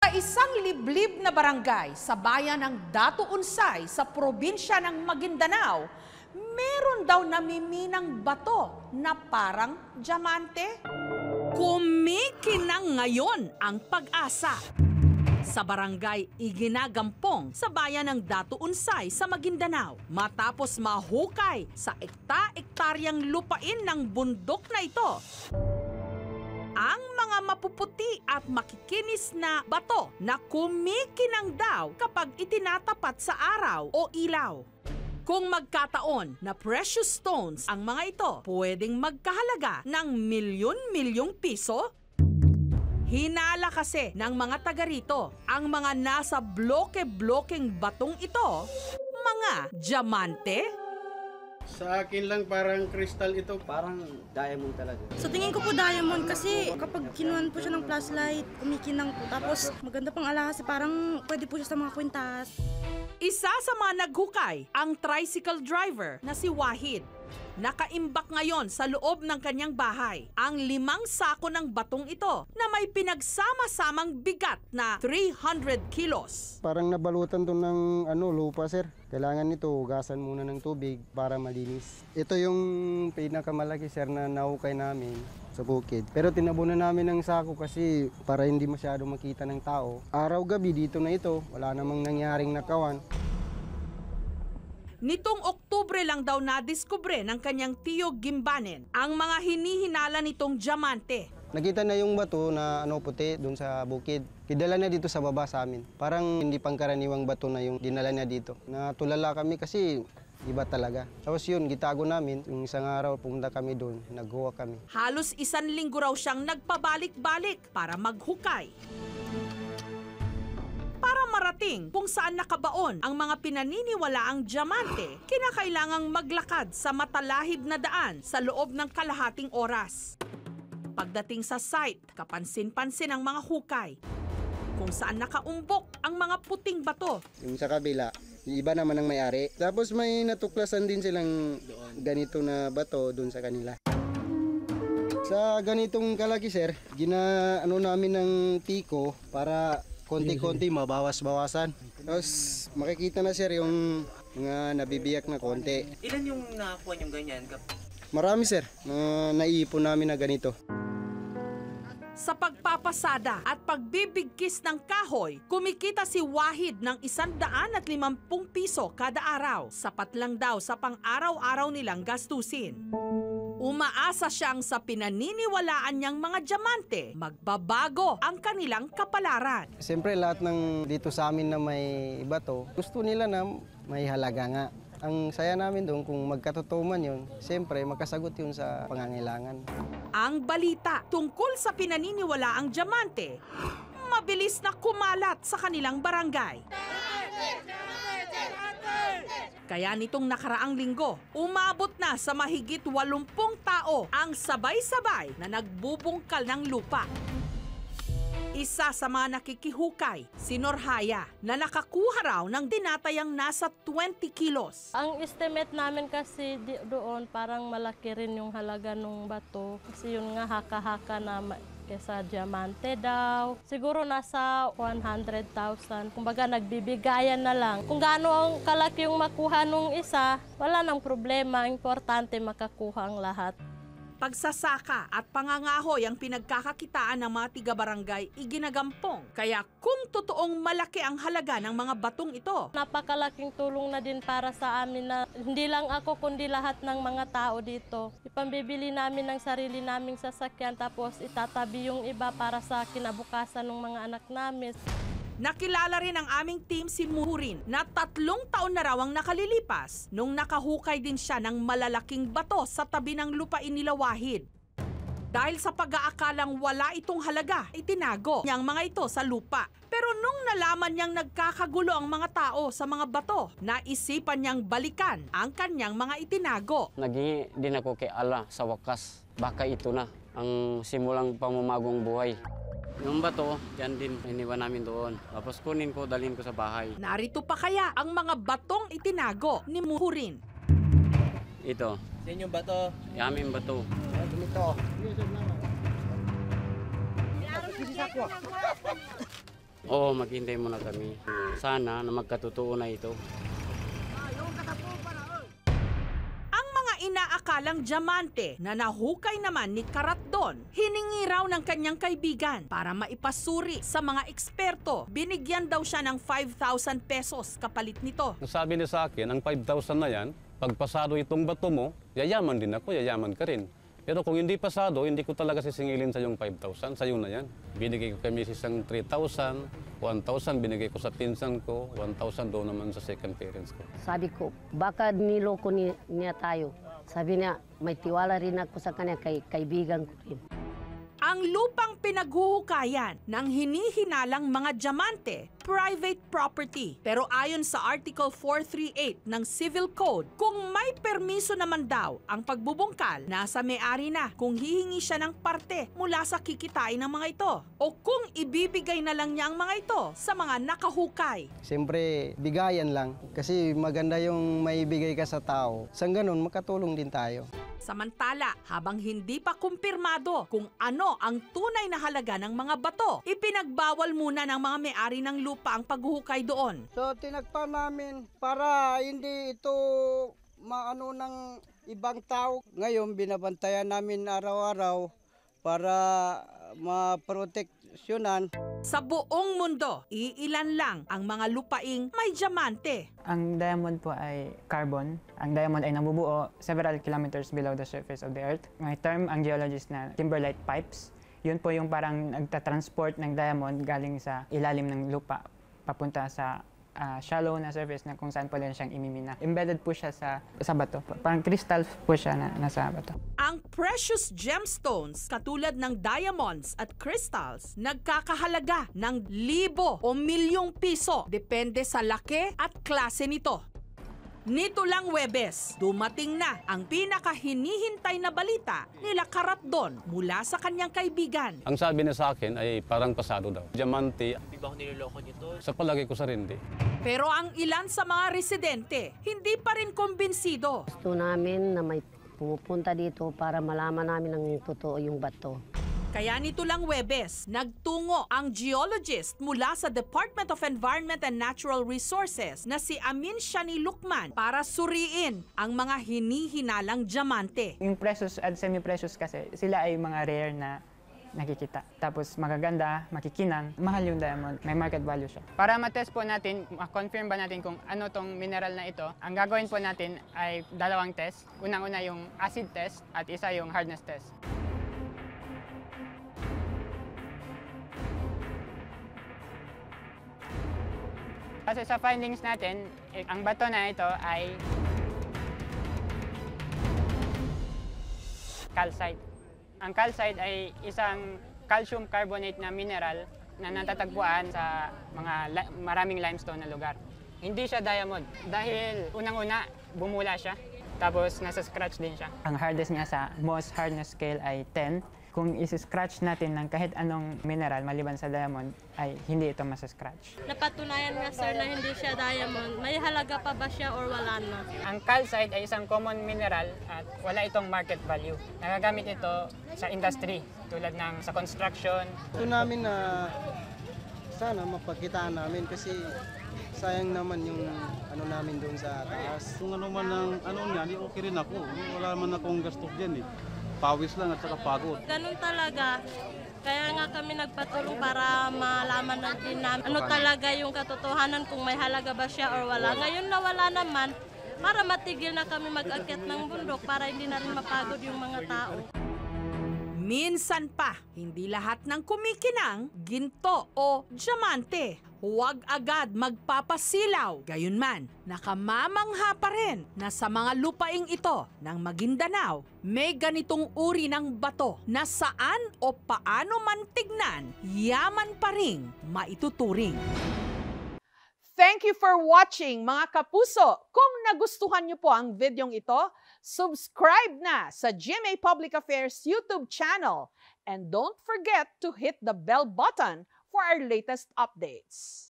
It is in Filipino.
Sa isang liblib na barangay sa bayan ng Datu Unsay sa probinsya ng Maguindanao, meron daw namiminang bato na parang diamante. Kumikinang ngayon ang pag-asa. Sa barangay Iginagampong sa bayan ng Datu Unsay sa Maguindanao, matapos mahukay sa ekta-ektaryang lupain ng bundok na ito, ang mga mapuputi at makikinis na bato na kumikinang daw kapag itinatapat sa araw o ilaw. Kung magkataon na precious stones ang mga ito, pwedeng magkahalaga ng milyon-milyong piso. Hinala kasi ng mga taga rito ang mga nasa bloke-blokeng batong ito, mga diamante. Sa akin lang parang crystal ito. Parang diamond talaga. Sa tingin ko po diamond kasi kapag kinuhan po siya ng flashlight, kumikinang po. Tapos maganda pang ala kasi parang pwede po siya sa mga kwintas. Isa sa mga naghukay, ang tricycle driver na si Wahid. Nakaimbak ngayon sa loob ng kanyang bahay ang 5 sako ng batong ito na may pinagsama-samang bigat na 300 kilos. Parang nabalutan to ng lupa, sir. Kailangan nito hugasan muna ng tubig para malinis. Ito yung pinakamalaki, sir, na nahukay namin sa bukid. Pero tinabunan namin ng sako kasi para hindi masyado makita ng tao. Araw-gabi dito na ito, wala namang nangyaring nakawan. Nitong Oktubre lang daw nadiskubre ng kanyang tiyo Gimbanen ang mga hinihinala nitong diamante. Nakita na yung bato na puti doon sa bukid. Kidala na dito sa baba sa amin. Parang hindi pangkaraniwang bato na yung dinala niya dito. Natulala kami kasi iba talaga. Tapos yun, gitago namin. Yung isang araw, pumunta kami doon. Naghuwa kami. Halos 1 linggo raw siyang nagpabalik-balik para maghukay. Para marating kung saan nakabaon ang mga pinaniniwalaang diamante, kinakailangang maglakad sa matalahib na daan sa loob ng kalahating oras. Pagdating sa site, kapansin-pansin ang mga hukay, kung saan nakaumbok ang mga puting bato. Yung sa kabila, yung iba naman ang may-ari. Tapos may natuklasan din silang ganito na bato doon sa kanila. Sa ganitong kalaki, sir, namin ng tiko para konti-konti mabawas-bawasan. Tapos makikita na, sir, yung mga nabibiyak na konti. Ilan yung nakakuha yung ganyan? Marami, sir, na naiipon namin na ganito. Sa pagpapasada at pagbibigkis ng kahoy, kumikita si Wahid ng 150 piso kada araw. Sapat lang daw sa pang-araw-araw nilang gastusin. Umaasa siyang sa pinaniniwalaan niyang mga diamante, magbabago ang kanilang kapalaran. Siyempre, lahat ng dito sa amin na may bato, gusto nila na may halaga nga. Ang saya namin doon, kung magkatotoo man yun, siyempre, makasagot yun sa pangangailangan. Ang balita tungkol sa pinaniniwalaang diamante, mabilis na kumalat sa kanilang barangay. Kaya nitong nakaraang linggo, umabot na sa mahigit 80 tao ang sabay-sabay na nagbubungkal ng lupa. Isa sa mga nakikihukay, si Norhaya, na nakakuha raw ng tinatayang nasa 20 kilos. Ang estimate namin kasi doon parang malaki rin yung halaga ng bato. Kasi yun nga haka-haka na kesa diamante daw. Siguro nasa 100,000. Kumbaga nagbibigayan na lang. Kung gaano ang kalaki yung makuha nung isa, wala nang problema. Importante makakuha ang lahat. Pagsasaka at pangangahoy ang pinagkakakitaan ng mga tiga-barangay Iginagampong. Kaya kung totoong malaki ang halaga ng mga batong ito, napakalaking tulong na din para sa amin na hindi lang ako kundi lahat ng mga tao dito. Ipambibili namin ng sarili naming sasakyan tapos itatabi yung iba para sa kinabukasan ng mga anak namin. nakilala rin ng aming team si Muhurin na 3 taon na raw ang nakalilipas nung nakahukay din siya ng malalaking bato sa tabi ng lupain nila Wahid. Dahil sa pag-aakalang wala itong halaga, itinago niya ang mga ito sa lupa. Pero nung nalaman niyang nagkakagulo ang mga tao sa mga bato, naisipan niyang balikan ang kanyang mga itinago. Naging din ako kay Allah sa wakas. Baka ito na ang simulang pamamagong buhay. Yung bato, yan din iniwan namin doon. Tapos kunin ko, dalhin ko sa bahay. Narito pa kaya ang mga batong itinago ni Muhurin? Ito. Yan yung bato. Yamin bato. Oo, maghintay muna kami. Sana na magkatotoo na ito. Ang mga inaakalang diamante na nahukay naman ni Caratdon, hiningi raw ng kanyang kaibigan para maipasuri sa mga eksperto. Binigyan daw siya ng 5,000 pesos kapalit nito. Sabi niya sa akin, ang 5,000 na yan, pag pasado itong bato mo, yayaman din ako, yayaman ka rin. Pero kung hindi pasado, hindi ko talaga sisingilin sa yung 5,000, sa na yan. Binigay ko kay Mrs. ng 3,000, 1,000 binigay ko sa pinsan ko, 1,000 doon naman sa second parents ko. Sabi ko, baka niloko niya tayo. Sabi niya, may tiwala rin ako sa kanya, kaibigan ko rin. Ang lupang pinaghuhukayan ng hinihinalang mga diamante, private property. Pero ayon sa Article 438 ng Civil Code, kung may permiso naman daw ang pagbubungkal, nasa may-ari na kung hihingi siya ng parte mula sa kikitain ng mga ito. O kung ibibigay na lang niya ang mga ito sa mga nakahukay. Siyempre, bigayan lang. Kasi maganda yung may bigay ka sa tao. Sa ganun, makatulong din tayo. Samantala, habang hindi pa kumpirmado kung ano ang tunay na halaga ng mga bato, ipinagbawal muna ng mga may-ari ng lupa ang paghuhukay doon. So, tinagpa namin para hindi ito maano ng ibang tao. Ngayon, binabantayan namin araw-araw para maproteksyonan. Sa buong mundo, iilan lang ang mga lupaing may diamante. Ang diamond po ay carbon. Ang diamond ay nabubuo several kilometers below the surface of the earth. May term ang geologist na kimberlite pipes. Yun po yung parang nagtatransport ng diamond galing sa ilalim ng lupa papunta sa shallow na surface na kung saan po din siyang imimina. Embedded po siya sa bato. Parang crystal po siya na nasa bato. Ang precious gemstones katulad ng diamonds at crystals nagkakahalaga ng libo o milyong piso depende sa laki at klase nito. Nito lang Huwebes, dumating na ang pinakahinihintay na balita nila Caratdon mula sa kanyang kaibigan. Ang sabi niya sa akin ay parang pasado daw. Diamante. Di ba ako niloloko nito? Sa palagay ko sa hindi. Pero ang ilan sa mga residente, hindi pa rin kumbinsido. Gusto namin na may pumupunta dito para malaman namin ang totoo yung bato. Kaya nito lang Huwebes, nagtungo ang geologist mula sa Department of Environment and Natural Resources na si Amin Shani Lukman para suriin ang mga hinihinalang diamante. Yung precious at semi-precious kasi, sila ay mga rare na nakikita. Tapos magaganda, makikinang, mahal yung diamond, may market value siya. Para matest po natin, ma-confirm ba natin kung ano tong mineral na ito, ang gagawin po natin ay dalawang test. Unang-una yung acid test at isa yung hardness test. Kasi sa findings natin, ang bato na ito ay calcite. Ang calcite ay isang calcium carbonate na mineral na natatagpuan sa mga maraming limestone na lugar. Hindi siya diamond dahil unang-una bumula siya, tapos nasa scratch din siya. Ang hardest niya sa Mohs hardness scale ay 10. Kung isi-scratch natin ng kahit anong mineral maliban sa diamond, ay hindi ito masa-scratch. Napatunayan nga sir na hindi siya diamond. May halaga pa ba siya or wala na? Ang calcite ay isang common mineral at wala itong market value. Nagagamit ito sa industry tulad ng sa construction. Ito namin na sana mapakitaan namin kasi sayang naman yung ano namin doon sa taas. Kung ano man ang ano niya, okay rin ako. Wala man akong gastos diyan eh. Pawis lang at saka pagod. Ganun talaga. Kaya nga kami nagpatulong para malaman natin namin ano talaga yung katotohanan kung may halaga ba siya or wala. Ngayon na wala naman, para matigil na kami mag-akyat ng bundok para hindi na rin mapagod yung mga tao. Minsan pa, hindi lahat ng kumikinang, ginto o diamante. Huwag agad magpapasilaw. Gayunman, nakamamangha pa rin na sa mga lupaing ito ng Maguindanao, may ganitong uri ng bato na saan o paano man tignan, yaman pa ring maituturing. Thank you for watching mga kapuso. Kung nagustuhan niyo po ang videong ito, subscribe na sa GMA Public Affairs YouTube channel and don't forget to hit the bell button for our latest updates.